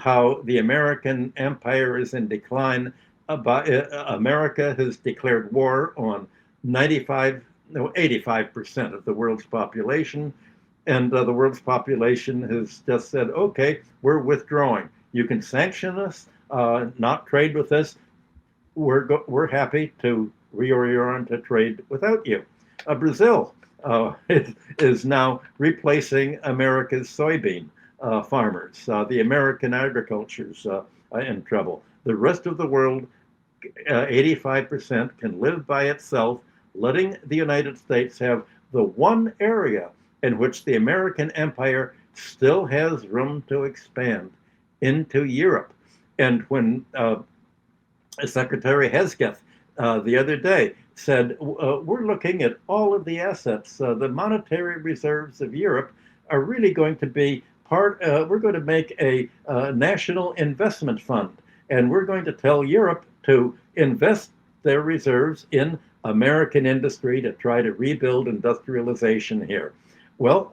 how the American empire is in decline. America has declared war on 95, no, 85% of the world's population. And the world's population has just said, okay, we're withdrawing. You can sanction us, not trade with us. We're happy to reorient to trade without you. Brazil is now replacing America's soybean farmers. The American agriculture's in trouble. The rest of the world, 85%, can live by itself, letting the United States have the one area in which the American empire still has room to expand into Europe. And when Secretary Hesketh the other day said, we're looking at all of the assets. The monetary reserves of Europe are really going to be we're going to make a national investment fund. And we're going to tell Europe to invest their reserves in American industry to try to rebuild industrialization here. Well,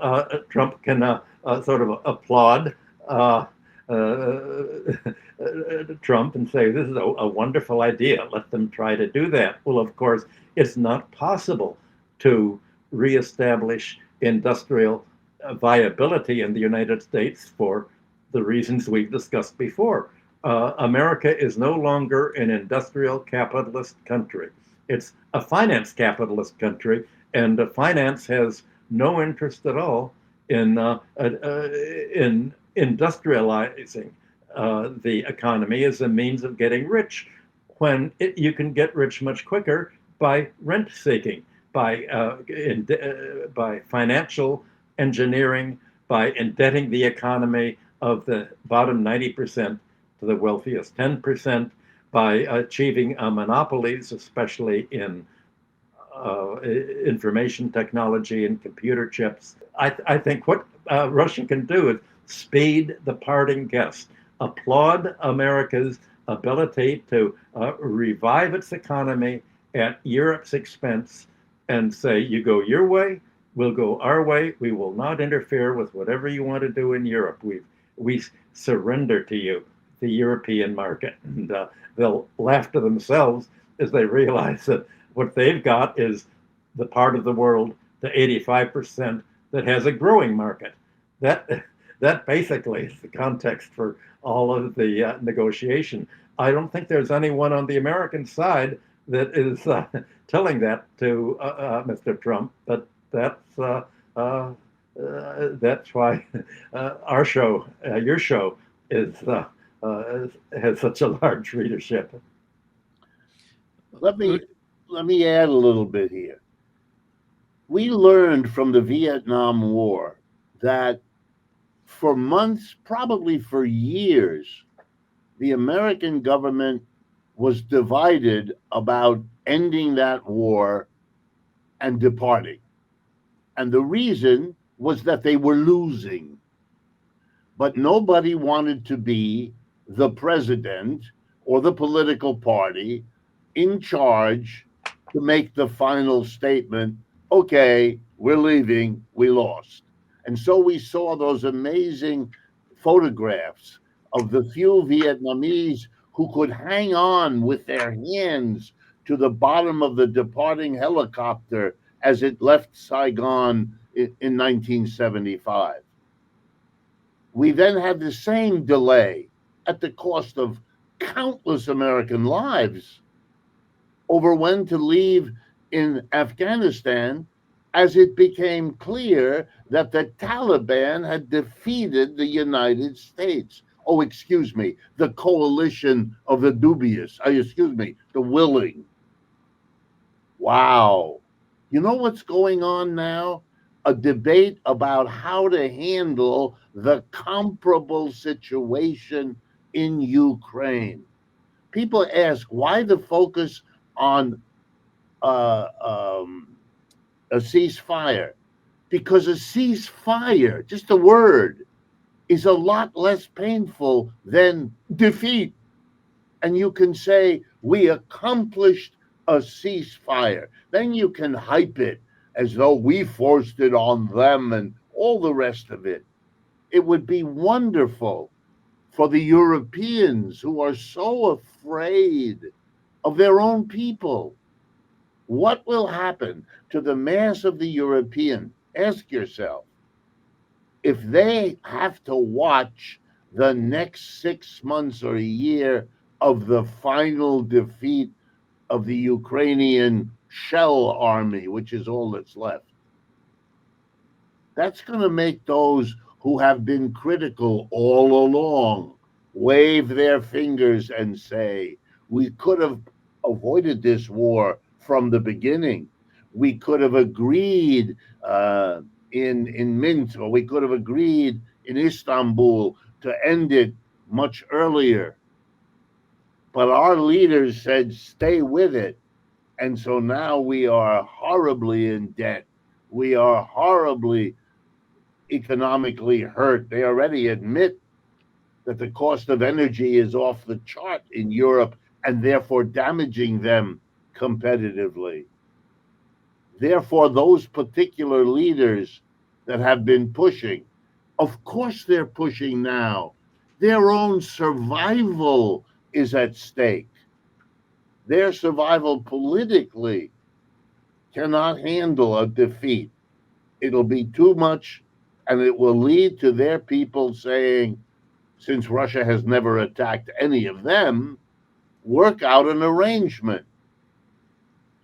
Trump can sort of applaud Trump and say, this is a wonderful idea. Let them try to do that. Well, of course, it's not possible to reestablish industrial viability in the United States for the reasons we've discussed before. America is no longer an industrial capitalist country. It's a finance capitalist country, and finance has no interest at all in industrializing the economy as a means of getting rich, when you can get rich much quicker by rent seeking, by financial engineering, by indebting the economy of the bottom 90% to the wealthiest 10%, by achieving monopolies, especially in information technology and computer chips. I think what Russia can do is speed the parting guest, applaud America's ability to revive its economy at Europe's expense, and say, you go your way, we'll go our way. We will not interfere with whatever you want to do in Europe. We surrender to you, the European market. And they'll laugh to themselves as they realize that what they've got is the part of the world, the 85%, that has a growing market. That basically is the context for all of the negotiation. I don't think there's anyone on the American side that is telling that to Mr. Trump, but that's why our show, your show, has such a large readership. Let me add a little bit here. We learned from the Vietnam War that for months, probably for years, the American government was divided about ending that war and departing. And the reason was that they were losing. But nobody wanted to be the president or the political party in charge to make the final statement, okay, we're leaving, we lost. And so we saw those amazing photographs of the few Vietnamese who could hang on with their hands to the bottom of the departing helicopter as it left Saigon in 1975. We then had the same delay at the cost of countless American lives over when to leave in Afghanistan, as it became clear that the Taliban had defeated the United States. Oh, excuse me, the coalition of the dubious, the willing. Wow. You know what's going on now? A debate about how to handle the comparable situation in Ukraine. People ask, why the focus on a ceasefire? Because a ceasefire, just a word, is a lot less painful than defeat. And you can say, we accomplished a ceasefire. Then you can hype it as though we forced it on them and all the rest of it. It would be wonderful for the Europeans who are so afraid of their own people. What will happen to the mass of the European? Ask yourself. If they have to watch the next 6 months or a year of the final defeat of the Ukrainian shell army, which is all that's left, that's going to make those who have been critical all along wave their fingers and say, we could have avoided this war from the beginning. We could have agreed in Minsk, or we could have agreed in Istanbul to end it much earlier. But our leaders said, stay with it. And so now we are horribly in debt. We are horribly economically hurt. They already admit that the cost of energy is off the chart in Europe and therefore damaging them competitively. Therefore, those particular leaders that have been pushing, of course they're pushing now. Their own survival is at stake. Their survival politically cannot handle a defeat. It'll be too much, and it will lead to their people saying, since Russia has never attacked any of them, work out an arrangement.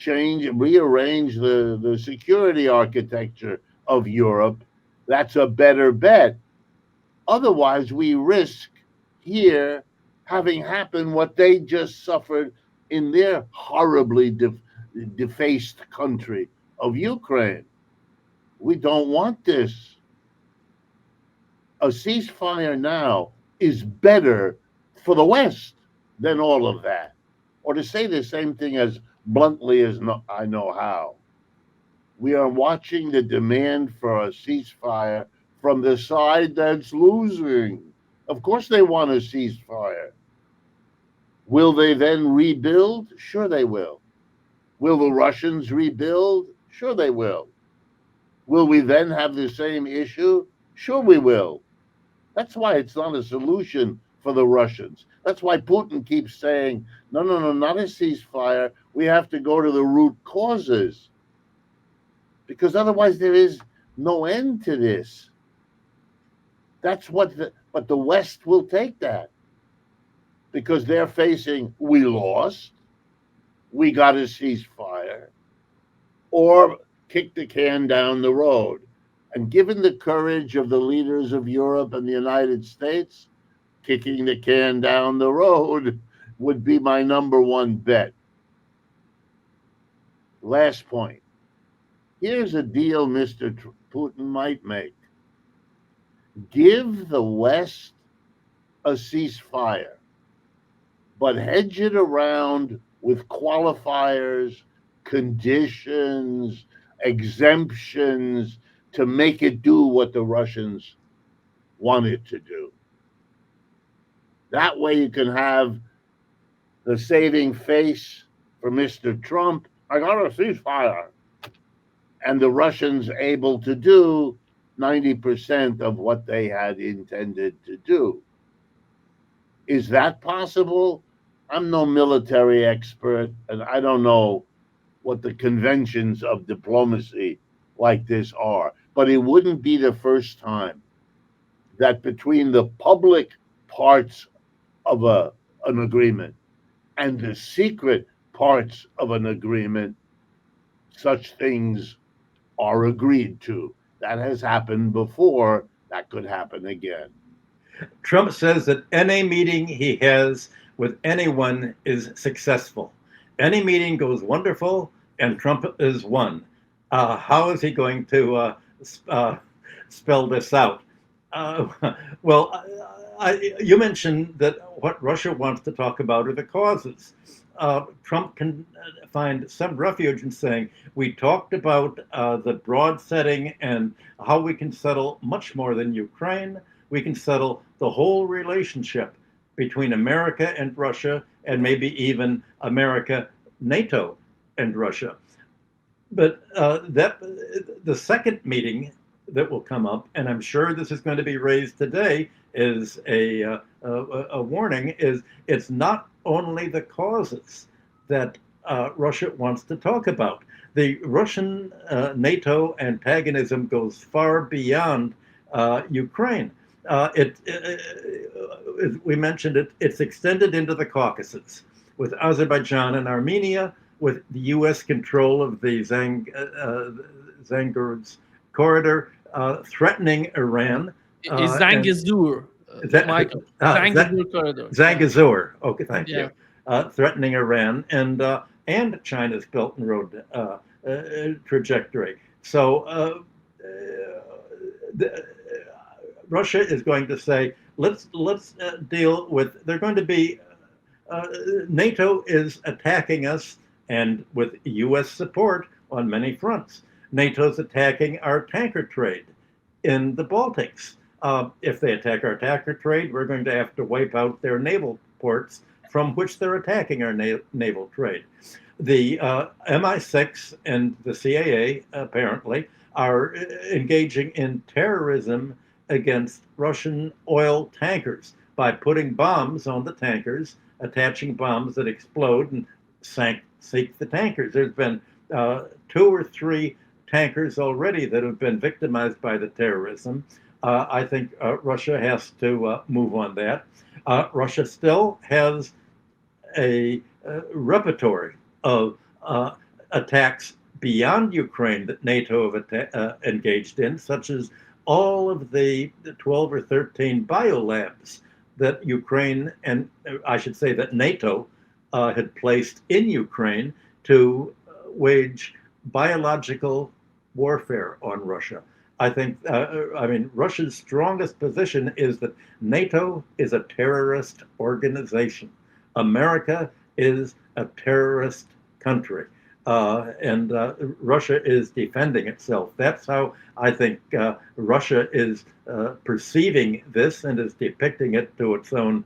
Rearrange the security architecture of Europe. That's a better bet. Otherwise, we risk here having happen what they just suffered in their horribly defaced country of Ukraine. We don't want this. A ceasefire now is better for the West than all of that. Or to say the same thing as bluntly as I know how. We are watching the demand for a ceasefire from the side that's losing. Of course they want a ceasefire. Will they then rebuild? Sure they will. Will the Russians rebuild? Sure they will. Will we then have the same issue? Sure we will. That's why it's not a solution for the Russians. That's why Putin keeps saying, no, not a ceasefire. We have to go to the root causes. Because otherwise there is no end to this. That's but the West will take that. Because they're facing, we lost, we got a ceasefire, or kick the can down the road. And given the courage of the leaders of Europe and the United States, kicking the can down the road would be my number one bet. Last point. Here's a deal Mr. Putin might make. Give the West a ceasefire, but hedge it around with qualifiers, conditions, exemptions to make it do what the Russians want it to do. That way you can have the saving face for Mr. Trump, I got a ceasefire, and the Russians able to do 90% of what they had intended to do. Is that possible? I'm no military expert, and I don't know what the conventions of diplomacy like this are, but it wouldn't be the first time that between the public parts of an agreement and the secret parts of an agreement, such things are agreed to. That has happened before. That could happen again. Trump says that any meeting he has with anyone is successful. Any meeting goes wonderful, and Trump is won. How is he going to spell this out? Well, you mentioned that what Russia wants to talk about are the causes. Trump can find some refuge in saying, we talked about the broad setting and how we can settle much more than Ukraine. We can settle the whole relationship between America and Russia, and maybe even America, NATO, and Russia. But the second meeting that will come up, and I'm sure this is going to be raised today, is a warning, is it's not only the causes that Russia wants to talk about. The Russian NATO antagonism goes far beyond Ukraine. We mentioned it, it's extended into the Caucasus with Azerbaijan and Armenia, with the U.S. control of the Zangur's corridor, threatening Iran. Is Zangezur, Michael. Zangezur corridor. Zangezur. Okay, thank Yeah. you. Threatening Iran and China's Belt and Road trajectory. So Russia is going to say, let's deal with. They're going to be. NATO is attacking us, and with U.S. support on many fronts. NATO's attacking our tanker trade in the Baltics. If they attack our tanker trade, we're going to have to wipe out their naval ports from which they're attacking our naval trade. The MI6 and the CIA apparently are engaging in terrorism against Russian oil tankers by putting bombs on the tankers, attaching bombs that explode and sink the tankers. There's been 2 or 3 tankers already that have been victimized by the terrorism. I think Russia has to move on that. Russia still has a repertoire of attacks beyond Ukraine that NATO have engaged in, such as all of the 12 or 13 biolabs that Ukraine, and I should say that NATO had placed in Ukraine to wage biological warfare on Russia. I think, Russia's strongest position is that NATO is a terrorist organization. America is a terrorist country. And Russia is defending itself. That's how I think Russia is perceiving this and is depicting it to its own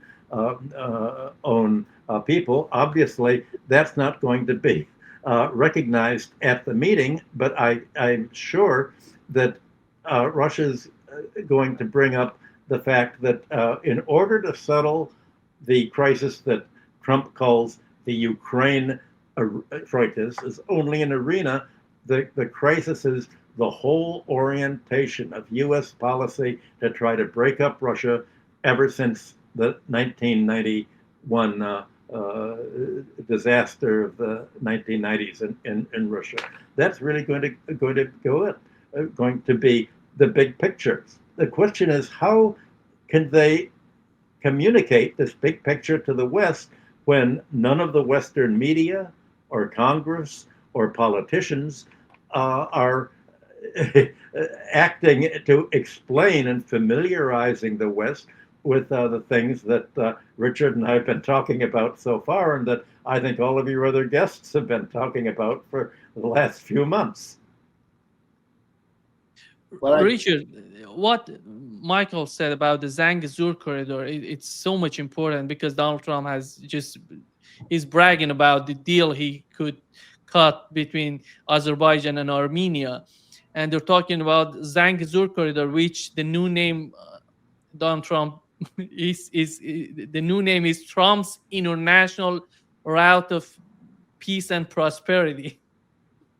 people. Obviously, that's not going to be recognized at the meeting, but I'm sure that Russia's going to bring up the fact that in order to settle the crisis that Trump calls the Ukraine crisis is only an arena, the crisis is the whole orientation of U.S. policy to try to break up Russia ever since the 1991 disaster of the 1990s in Russia. That's really going to be the big picture. The question is, how can they communicate this big picture to the West when none of the Western media or Congress or politicians are acting to explain and familiarizing the West with the things that Richard and I have been talking about so far, and that I think all of your other guests have been talking about for the last few months. Richard, what Michael said about the Zangezur corridor, it's so much important because Donald Trump is bragging about the deal he could cut between Azerbaijan and Armenia. And they're talking about Zangezur corridor, which the new name Donald Trump the new name is Trump's International Route of Peace and Prosperity.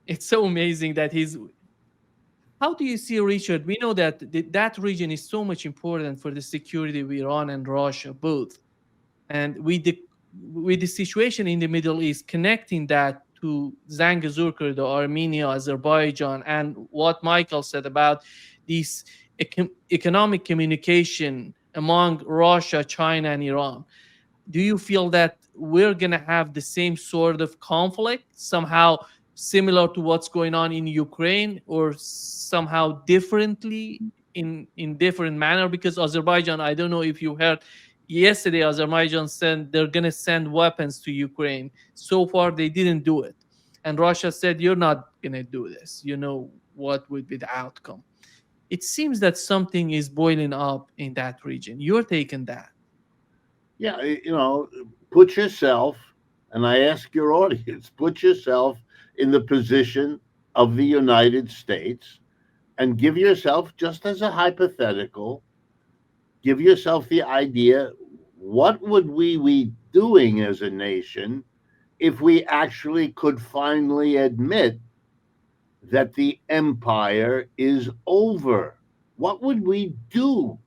It's so amazing that How do you see, Richard? We know that that region is so much important for the security of Iran and Russia, both. And with the situation in the Middle East, connecting that to Zangezur corridor, Armenia, Azerbaijan, and what Michael said about this economic communication among Russia, China, and Iran. Do you feel that we're going to have the same sort of conflict, somehow similar to what's going on in Ukraine, or somehow differently in different manner? Because Azerbaijan, I don't know if you heard, yesterday Azerbaijan said they're going to send weapons to Ukraine. So far, they didn't do it. And Russia said, you're not going to do this. You know what would be the outcome. It seems that something is boiling up in that region. You're taking that. Yeah, put yourself, and I ask your audience, put yourself in the position of the United States and give yourself, just as a hypothetical, give yourself the idea, what would we be doing as a nation if we actually could finally admit that the empire is over? What would we do?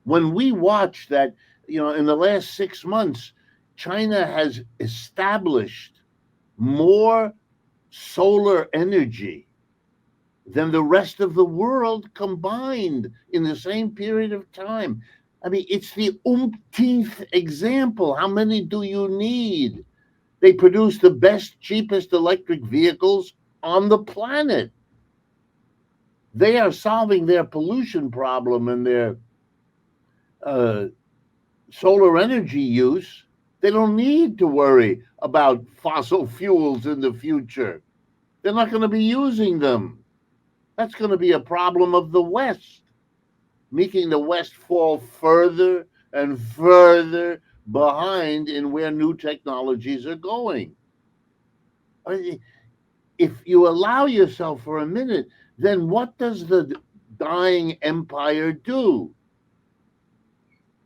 When we watch that, in the last 6 months, China has established more solar energy than the rest of the world combined in the same period of time. I mean, it's the umpteenth example. How many do you need? They produce the best, cheapest electric vehicles on the planet. They are solving their pollution problem and their solar energy use. They don't need to worry about fossil fuels in the future. They're not going to be using them. That's going to be a problem of the West, making the West fall further and further behind in where new technologies are going. If you allow yourself for a minute, then what does the dying empire do?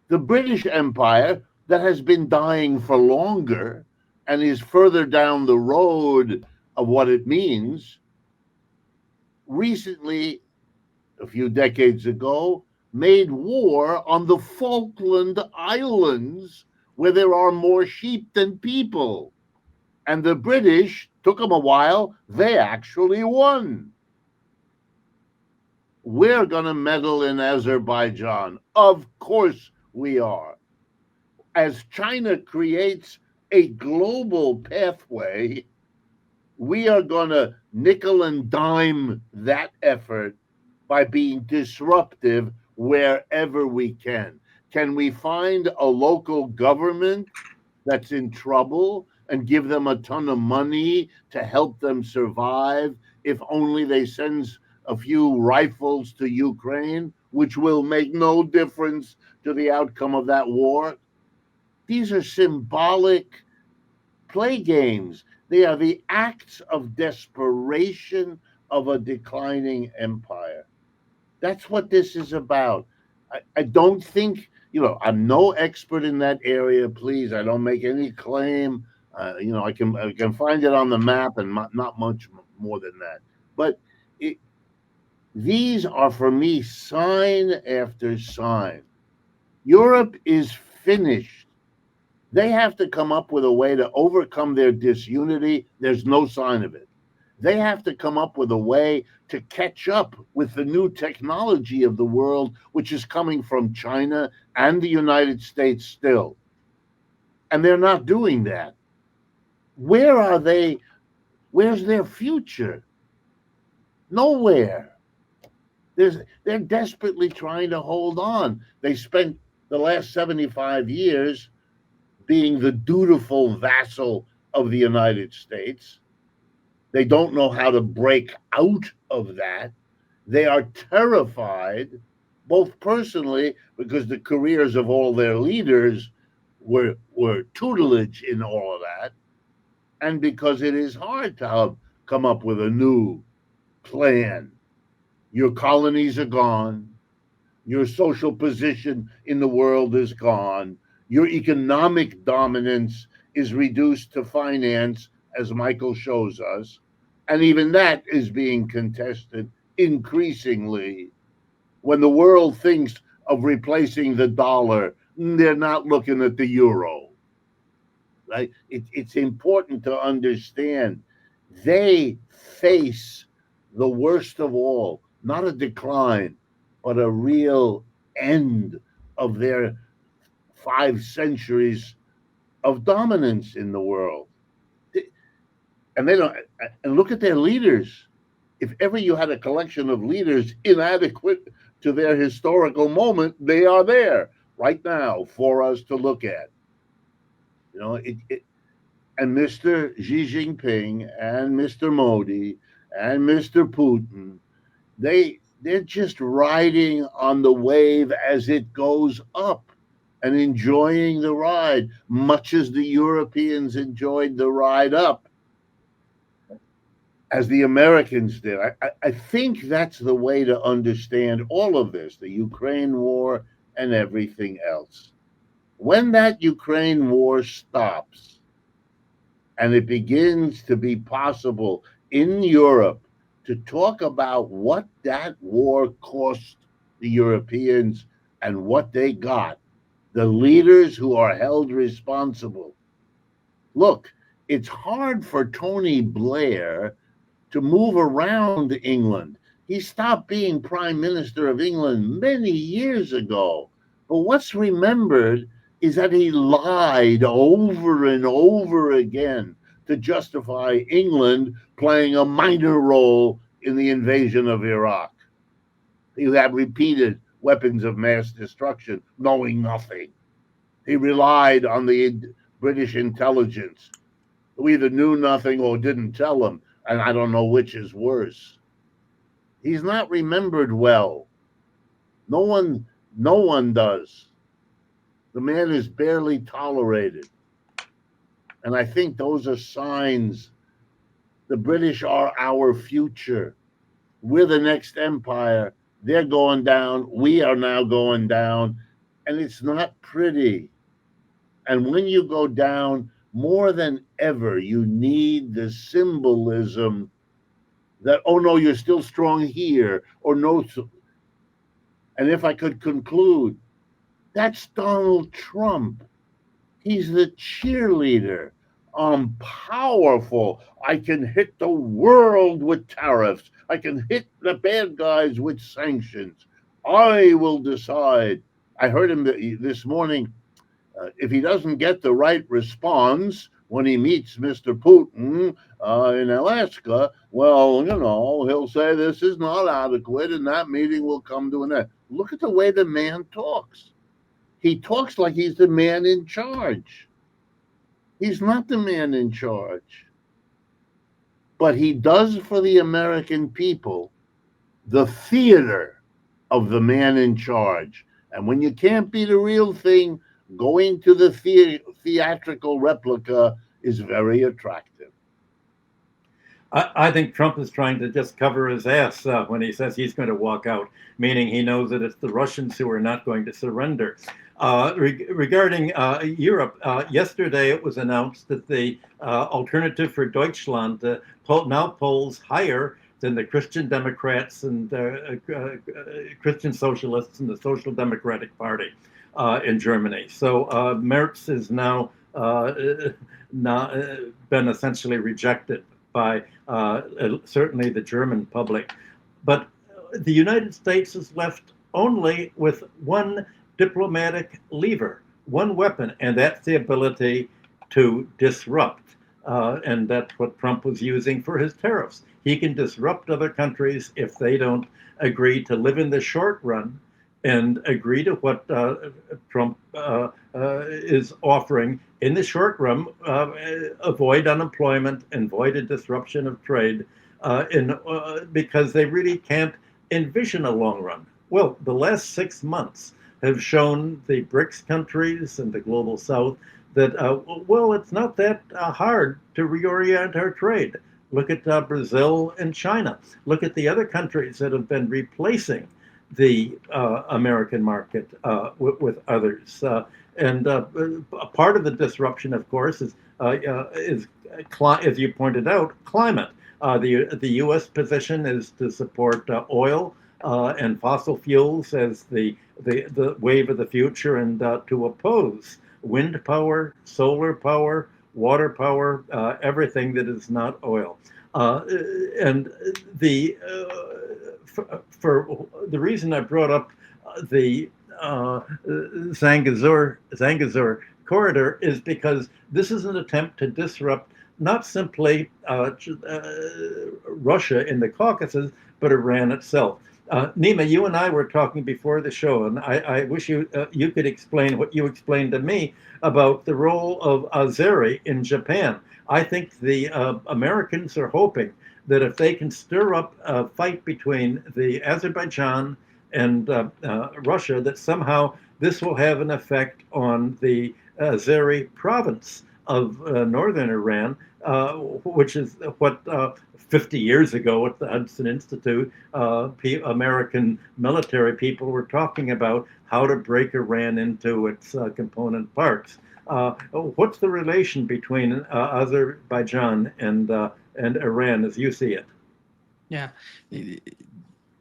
The British Empire, that has been dying for longer and is further down the road of what it means, recently, a few decades ago, made war on the Falkland Islands, where there are more sheep than people. And the British, took them a while, they actually won. We're going to meddle in Azerbaijan. Of course we are. As China creates a global pathway, we are going to nickel and dime that effort by being disruptive wherever we can. Can we find a local government that's in trouble and give them a ton of money to help them survive, if only they send a few rifles to Ukraine, which will make no difference to the outcome of that war? These are symbolic play games. They are the acts of desperation of a declining empire. That's what this is about. I don't think, I'm no expert in that area. Please, I don't make any claim. I can find it on the map and not much more than that. But these are, for me, sign after sign. Europe is finished. They have to come up with a way to overcome their disunity. There's no sign of it. They have to come up with a way to catch up with the new technology of the world, which is coming from China and the United States still. And they're not doing that. Where are they? Where's their future? Nowhere. They're desperately trying to hold on. They spent the last 75 years being the dutiful vassal of the United States. They don't know how to break out of that. They are terrified, both personally, because the careers of all their leaders were tutelage in all of that, and because it is hard to come up with a new plan. Your colonies are gone. Your social position in the world is gone. Your economic dominance is reduced to finance, as Micheal shows us. And even that is being contested increasingly. When the world thinks of replacing the dollar, they're not looking at the euro. Right? It's important to understand they face the worst of all, not a decline, but a real end of their 5 centuries of dominance in the world. And they don't. And look at their leaders. If ever you had a collection of leaders inadequate to their historical moment, they are there right now for us to look at. And Mr. Xi Jinping and Mr. Modi and Mr. Putin, they're just riding on the wave as it goes up and enjoying the ride, much as the Europeans enjoyed the ride up. as the Americans did. I think that's the way to understand all of this, the Ukraine war and everything else. When that Ukraine war stops and it begins to be possible in Europe to talk about what that war cost the Europeans and what they got, the leaders who are held responsible. Look, it's hard for Tony Blair to move around England. He stopped being Prime Minister of England many years ago. But what's remembered is that he lied over and over again to justify England playing a minor role in the invasion of Iraq. He had repeated weapons of mass destruction, knowing nothing. He relied on the British intelligence, who either knew nothing or didn't tell him, and I don't know which is worse. He's not remembered well. No one does. The man is barely tolerated. And I think those are signs. The British are our future. We're the next empire. They're going down. We are now going down. And it's not pretty. And when you go down, more than ever, you need the symbolism that, oh no, you're still strong here, or no. And if I could conclude, that's Donald Trump. He's the cheerleader. I'm powerful. I can hit the world with tariffs. I can hit the bad guys with sanctions. I will decide. I heard him this morning. If he doesn't get the right response when he meets Mr. Putin in Alaska, well, he'll say this is not adequate and that meeting will come to an end. Look at the way the man talks. He talks like he's the man in charge. He's not the man in charge. But he does for the American people the theater of the man in charge. And when you can't be the real thing, going to the theatrical replica is very attractive. I think Trump is trying to just cover his ass when he says he's going to walk out, meaning he knows that it's the Russians who are not going to surrender. Regarding Europe, yesterday it was announced that the Alternative for Deutschland now polls higher than the Christian Democrats and Christian Socialists and the Social Democratic Party in Germany. So Merz is now been essentially rejected by certainly the German public. But the United States is left only with one diplomatic lever, one weapon, and that's the ability to disrupt. And that's what Trump was using for his tariffs. He can disrupt other countries if they don't agree to live in the short run and agree to what Trump is offering in the short run, avoid unemployment, avoid a disruption of trade, because they really can't envision a long run. Well, the last 6 months have shown the BRICS countries and the global South that, it's not that hard to reorient our trade. Look at Brazil and China. Look at the other countries that have been replacing the American market with others. And part of the disruption, of course, is as you pointed out, climate. The U.S. position is to support oil and fossil fuels as the wave of the future, and to oppose wind power, solar power, water power, everything that is not oil. And for the reason I brought up the Zangezur corridor is because this is an attempt to disrupt not simply Russia in the Caucasus, but Iran itself. Nima, you and I were talking before the show, and I wish you could explain what you explained to me about the role of Azeri in Japan. I think the Americans are hoping that if they can stir up a fight between the Azerbaijan and Russia, that somehow this will have an effect on the Azeri province of northern Iran, which is what 50 years ago at the Hudson Institute, American military people were talking about how to break Iran into its component parts. What's the relation between Azerbaijan and Iran as you see it? Yeah.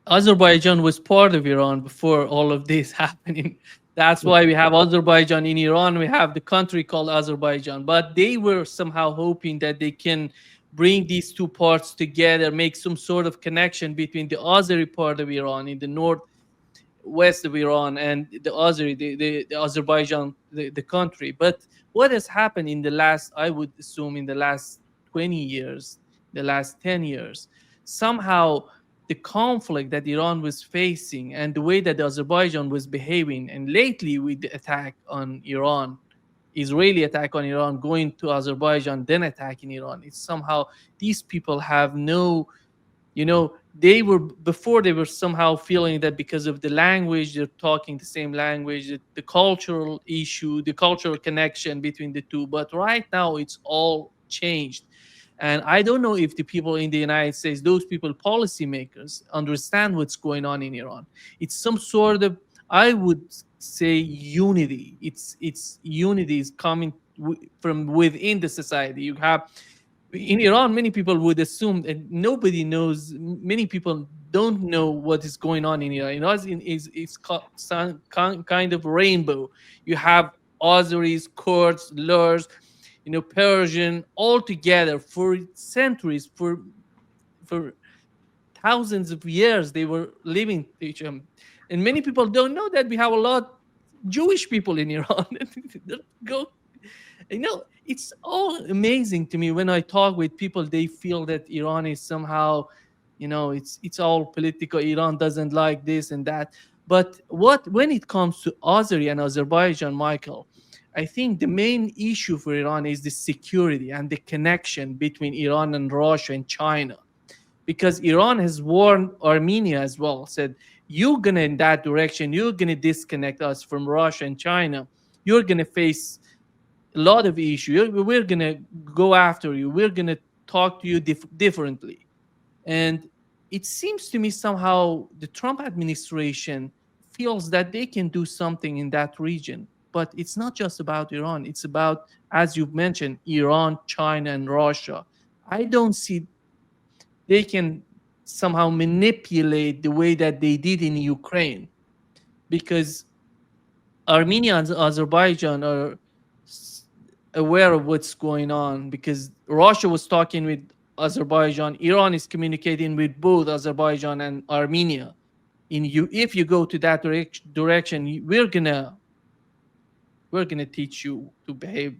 Azerbaijan was part of Iran before all of this happening. That's why we have Azerbaijan in Iran. We have the country called Azerbaijan. But they were somehow hoping that they can bring these two parts together, make some sort of connection between the Azeri part of Iran in the northwest of Iran and the Azeri, the Azerbaijan, the country. But what has happened in the last, I would assume, in the last 20 years, the last 10 years, somehow the conflict that Iran was facing and the way that Azerbaijan was behaving, and lately with the attack on Iran, Israeli attack on Iran, going to Azerbaijan, then attacking Iran, it's somehow these people have no, they were before they were somehow feeling that because of the language, they're talking the same language, the cultural issue, the cultural connection between the two. But right now, it's all changed. And I don't know if the people in the United States, those people, policymakers, understand what's going on in Iran. It's some sort of, I would say, unity. It's unity is coming from within the society. You have in Iran, many people would assume that nobody knows. Many people don't know what is going on in Iran. Iran is kind of rainbow. You have Azeris, Kurds, Lurs, Persian, all together for centuries, for thousands of years, they were living each other. And many people don't know that we have a lot Jewish people in Iran. Go, it's all amazing to me when I talk with people. They feel that Iran is somehow, it's all political. Iran doesn't like this and that. But when it comes to Azeri and Azerbaijan, Michael, I think the main issue for Iran is the security and the connection between Iran and Russia and China. Because Iran has warned Armenia as well, said, you're going to, in that direction, you're going to disconnect us from Russia and China. You're going to face a lot of issues. We're going to go after you. We're going to talk to you differently. And it seems to me somehow the Trump administration feels that they can do something in that region. But it's not just about Iran. It's about, as you've mentioned, Iran, China, and Russia. I don't see they can somehow manipulate the way that they did in Ukraine, because Armenia and Azerbaijan are aware of what's going on, because Russia was talking with Azerbaijan. Iran is communicating with both Azerbaijan and Armenia. If you go to that direction, we're gonna teach you to behave,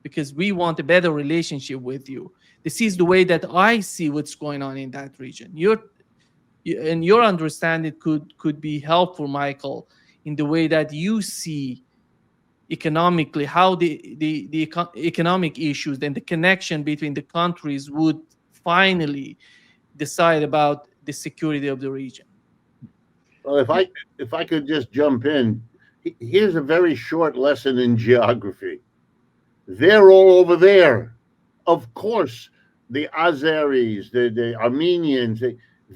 because we want a better relationship with you. This is the way that I see what's going on in that region. Your understanding could be helpful, Michael, in the way that you see economically how the economic issues and the connection between the countries would finally decide about the security of the region. Well, if I could just jump in, here's a very short lesson in geography. They're all over there. Of course, the Azeris, the Armenians,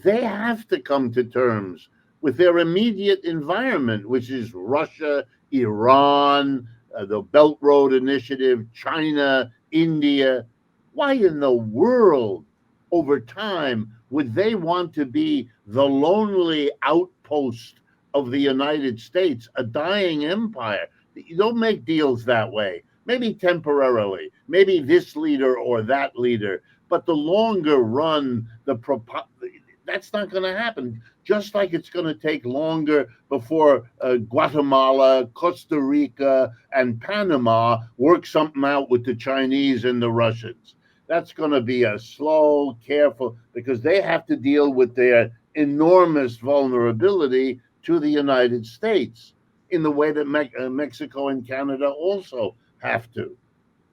they have to come to terms with their immediate environment, which is Russia, Iran, the Belt Road Initiative, China, India. Why in the world, over time, would they want to be the lonely outpost of the United States, a dying empire? You don't make deals that way. Maybe temporarily, maybe this leader or that leader, but the longer run, that's not going to happen. Just like it's going to take longer before Guatemala, Costa Rica, and Panama work something out with the Chinese and the Russians. That's going to be a slow, careful, because they have to deal with their enormous vulnerability to the United States in the way that Mexico and Canada also have to.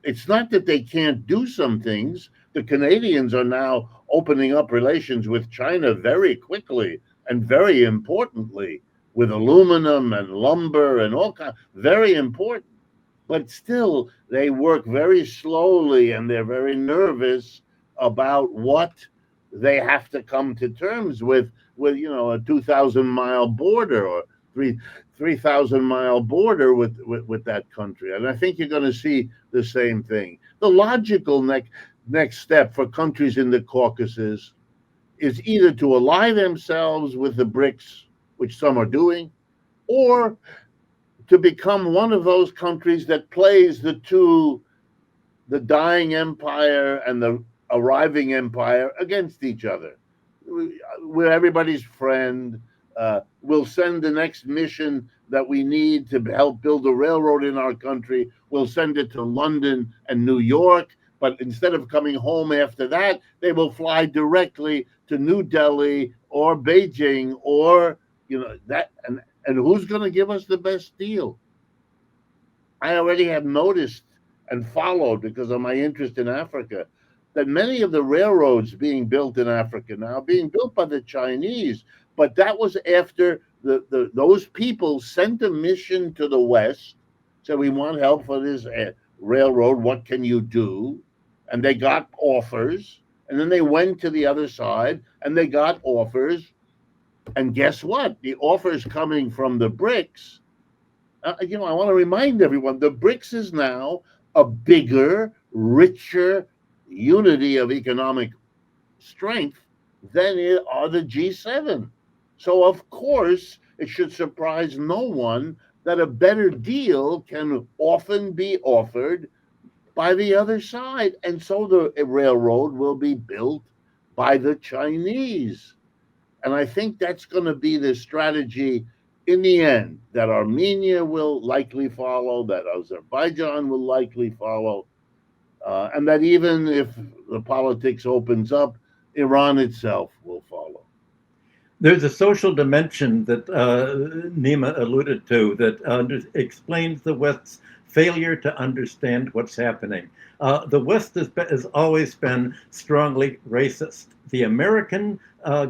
It's not that they can't do some things. The Canadians are now opening up relations with China very quickly and very importantly, with aluminum and lumber and all kinds, very important. but still they work very slowly and they're very nervous about what they have to come to terms with a 2,000-mile border or 3,000-mile border with that country. And I think you're going to see the same thing. The logical next step for countries in the Caucasus is either to ally themselves with the BRICS, which some are doing, or to become one of those countries that plays the dying empire and the arriving empire against each other. We're everybody's friend. We'll send the next mission that we need to help build a railroad in our country. We'll send it to London and New York, but instead of coming home after that, they will fly directly to New Delhi or Beijing or that. And who's going to give us the best deal? I already have noticed and followed, because of my interest in Africa, that many of the railroads being built in Africa now are being built by the Chinese. But that was after those people sent a mission to the West, said, we want help for this railroad. What can you do? And they got offers. And then they went to the other side and they got offers. And guess what? The offers coming from the BRICS, I want to remind everyone, the BRICS is now a bigger, richer unity of economic strength than are the G7. So, of course, it should surprise no one that a better deal can often be offered by the other side. And so the railroad will be built by the Chinese. And I think that's going to be the strategy in the end, that Armenia will likely follow, that Azerbaijan will likely follow, and that even if the politics opens up, Iran itself will follow. There's a social dimension that Nima alluded to that explains the West's failure to understand what's happening. The West has always been strongly racist. The American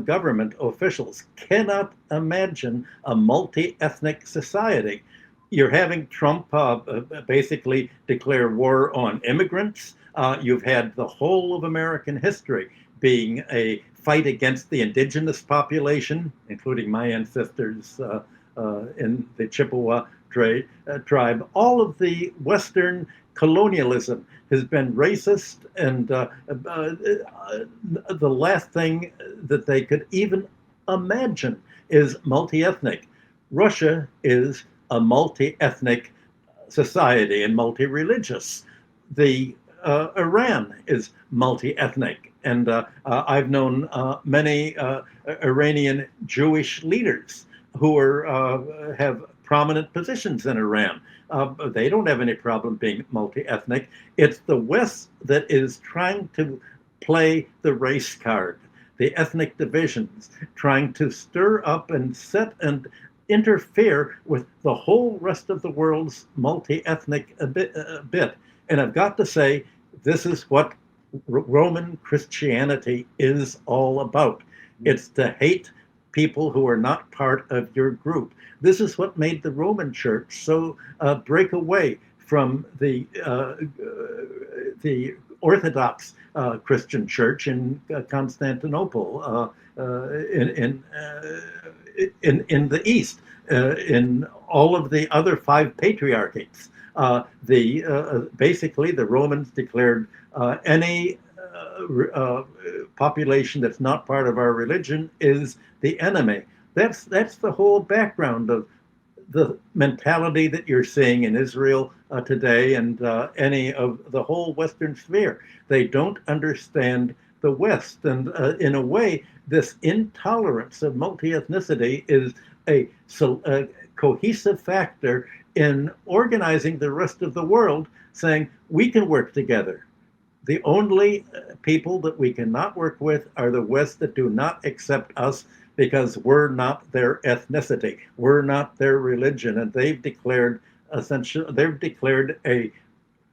government officials cannot imagine a multi-ethnic society. You're having Trump basically declare war on immigrants. You've had the whole of American history being a fight against the indigenous population, including my ancestors in the Chippewa tribe. All of the Western colonialism has been racist, and the last thing that they could even imagine is multi-ethnic. Russia is a multi-ethnic society and multi-religious. The Iran is multi-ethnic, and I've known many Iranian Jewish leaders who have prominent positions in Iran. They don't have any problem being multi-ethnic. It's the West that is trying to play the race card, the ethnic divisions, trying to stir up and set and interfere with the whole rest of the world's multi-ethnic bit. And I've got to say, this is what Roman Christianity is all about. It's to hate people who are not part of your group. This is what made the Roman Church so break away from the Orthodox Christian Church in Constantinople, in the East, in all of the other 5 patriarchates. Basically, the Romans declared any population that's not part of our religion is the enemy. That's the whole background of the mentality that you're seeing in Israel today, and any of the whole Western sphere. They don't understand the West, and in a way, this intolerance of multi-ethnicity is a cohesive factor in organizing the rest of the world, saying we can work together. The only people that we cannot work with are the West that do not accept us because we're not their ethnicity, we're not their religion, and they've declared a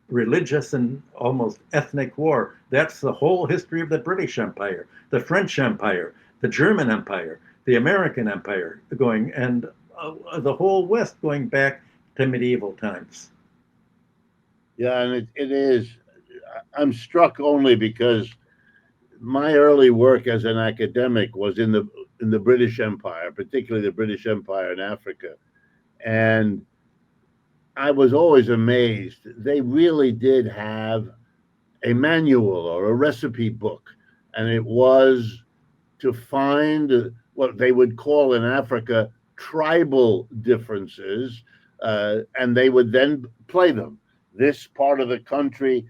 religious and almost ethnic war. That's the whole history of the British Empire, the French Empire, the German Empire, the American Empire, and the whole West going back to medieval times. Yeah, and it is. I'm struck only because my early work as an academic was in the British Empire, particularly the British Empire in Africa, and I was always amazed. They really did have a manual or a recipe book, and it was to find what they would call in Africa tribal differences, and they would then play them. This part of the country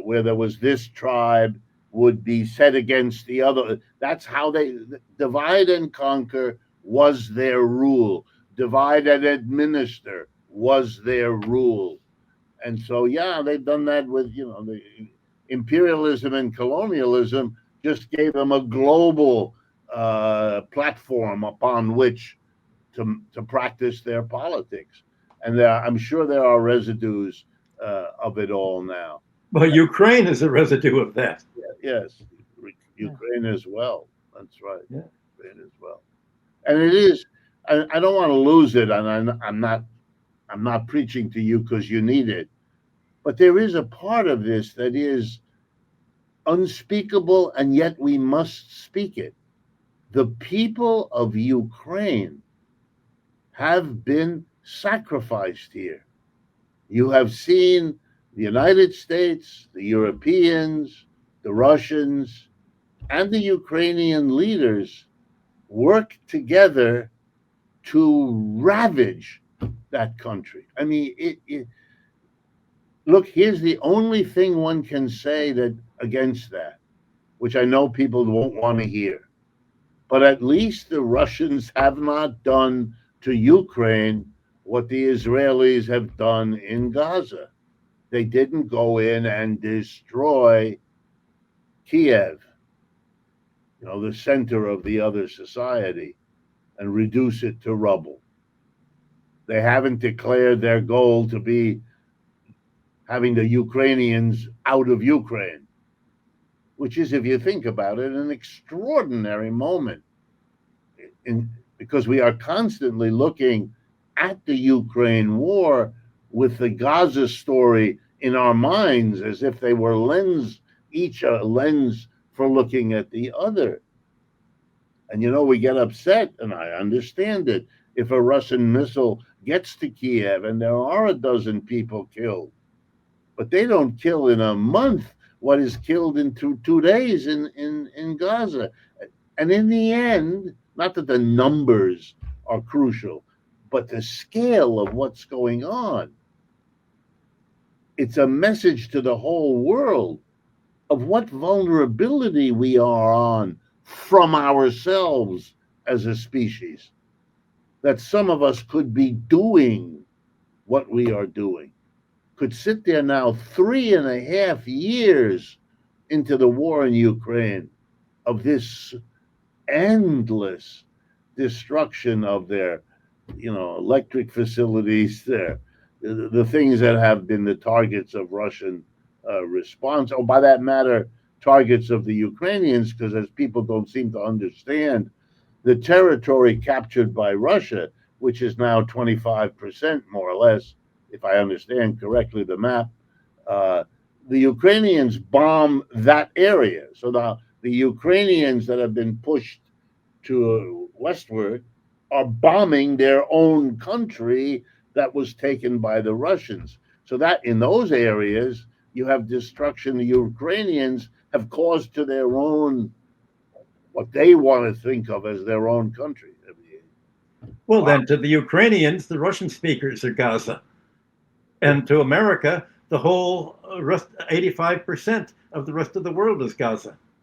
where there was this tribe would be set against the other. That's how they divide and conquer was their rule. Divide and administer was their rule. And so, yeah, they've done that with, the imperialism and colonialism just gave them a global platform upon which to practice their politics. And I'm sure there are residues of it all now. Well, Ukraine is a residue of that. Yes, Ukraine as well. That's right. Yeah. Ukraine as well. And it is. I don't want to lose it, and I'm not preaching to you because you need it. But there is a part of this that is unspeakable, and yet we must speak it. The people of Ukraine have been sacrificed here. You have seen the United States, the Europeans, the Russians, and the Ukrainian leaders work together to ravage that country. I mean, look, here's the only thing one can say that against that, which I know people won't want to hear. But at least the Russians have not done to Ukraine what the Israelis have done in Gaza. They didn't go in and destroy Kiev, the center of the other society, and reduce it to rubble. They haven't declared their goal to be having the Ukrainians out of Ukraine, which is, if you think about it, an extraordinary moment. Because we are constantly looking at the Ukraine war with the Gaza story in our minds as if they were each a lens for looking at the other. And we get upset, and I understand it, if a Russian missile gets to Kiev and there are a dozen people killed. But they don't kill in a month what is killed in two days in Gaza. And in the end, not that the numbers are crucial, but the scale of what's going on. It's a message to the whole world of what vulnerability we are on from ourselves as a species, that some of us could be doing what we are doing, could sit there now 3.5 years into the war in Ukraine of this endless destruction of their, electric facilities, the things that have been the targets of Russian response, or by that matter, targets of the Ukrainians, because as people don't seem to understand, the territory captured by Russia, which is now 25% more or less, if I understand correctly the map, the Ukrainians bomb that area. So now the Ukrainians that have been pushed to westward are bombing their own country that was taken by the Russians. So that in those areas, you have destruction the Ukrainians have caused to their own, what they want to think of as their own country. Well, then to the Ukrainians, the Russian speakers are Gaza. And to America, the whole rest, 85% of the rest of the world is Gaza.